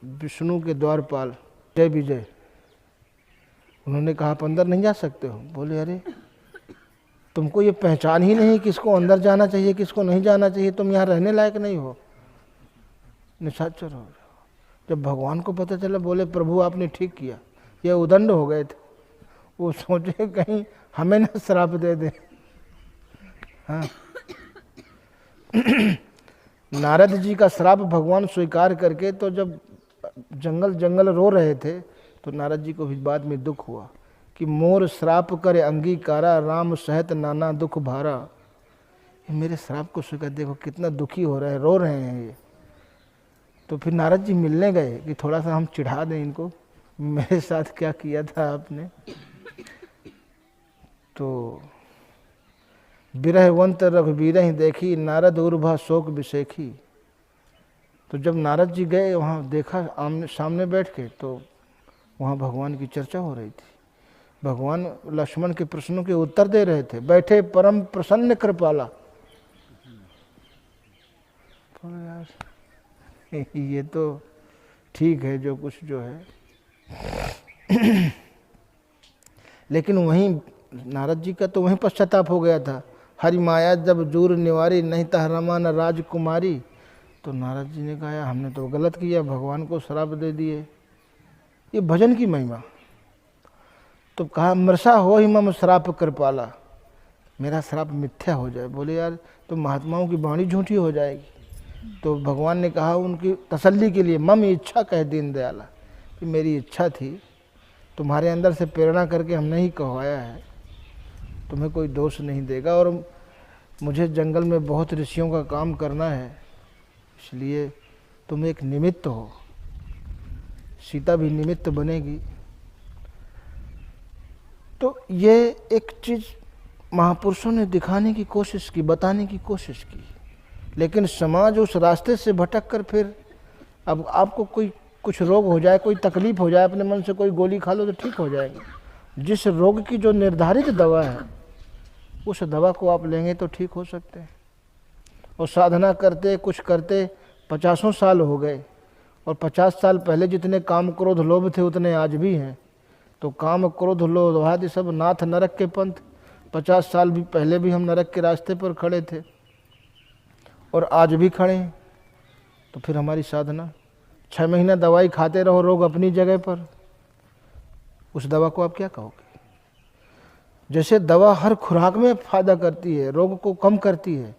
विष्णु के द्वारपाल जय विजय, उन्होंने कहा आप अंदर नहीं जा सकते हो। बोले अरे तुमको ये पहचान ही नहीं किसको अंदर जाना चाहिए किसको नहीं जाना चाहिए, तुम यहाँ रहने लायक नहीं हो, निशाचर हो। जब भगवान को पता चला बोले प्रभु आपने ठीक किया, ये उदंड हो गए थे। वो सोचे कहीं हमें ना श्राप दे दे। हाँ नारद जी का श्राप भगवान स्वीकार करके तो जब जंगल जंगल रो रहे थे तो नारद जी को भी बाद में दुख हुआ कि मोर श्राप करे अंगीकारा, राम सहित नाना दुख भारा। ये मेरे श्राप को स्वीकार, देखो कितना दुखी हो रहे हैं, रो रहे हैं ये। तो फिर नारद जी मिलने गए कि थोड़ा सा हम चिढ़ा दें इनको, मेरे साथ क्या किया था आपने। तो बिरहवंत रघुबीर ही देखी, नारद उर्भा शोक विशेखी। तो जब नारद जी गए वहाँ देखा आमने सामने बैठ के, तो वहाँ भगवान की चर्चा हो रही थी। भगवान लक्ष्मण के प्रश्नों के उत्तर दे रहे थे, बैठे परम प्रसन्न कृपाला। ये तो ठीक है जो कुछ जो है लेकिन वहीं नारद जी का तो वहीं पश्चाताप हो गया था। हरि माया जब जूर निवारी, नहीं तह रमा न राजकुमारी। तो नारद जी ने कहा हमने तो गलत किया, भगवान को श्राप दे दिए। ये भजन की महिमा। तो कहा मृषा हो ही मम श्राप कृपाला, मेरा श्राप मिथ्या हो जाए। बोले यार तो महात्माओं की वाणी झूठी हो जाएगी। तो भगवान ने कहा उनकी तसल्ली के लिए, मम इच्छा कह दीन दयाला, कि मेरी इच्छा थी, तुम्हारे अंदर से प्रेरणा करके हमने ही कहवाया है, तुम्हें कोई दोष नहीं देगा। और मुझे जंगल में बहुत ऋषियों का काम करना है, इसलिए तुम एक निमित्त हो। सीता भी निमित्त बनेगी। तो ये एक चीज़ महापुरुषों ने दिखाने की कोशिश की, बताने की कोशिश की, लेकिन समाज उस रास्ते से भटक कर फिर अब आपको कोई कुछ रोग हो जाए, कोई तकलीफ हो जाए, अपने मन से कोई गोली खा लो तो ठीक हो जाएगी। जिस रोग की जो निर्धारित दवा है उस दवा को आप लेंगे तो ठीक हो सकते हैं। और साधना करते कुछ करते 50 साल हो गए, और 50 साल पहले जितने काम क्रोध लोभ थे उतने आज भी हैं। तो काम क्रोध लोभ आदि सब नाथ नरक के पंथ। 50 साल भी पहले भी हम नरक के रास्ते पर खड़े थे और आज भी खड़े हैं। तो फिर हमारी साधना 6 महीना दवाई खाते रहो, रोग अपनी जगह पर, उस दवा को आप क्या कहोगे। जैसे दवा हर खुराक में फायदा करती है, रोग को कम करती है,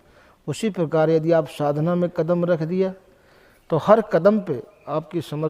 उसी प्रकार यदि आप साधना में कदम रख दिया तो हर कदम पे आपकी समझ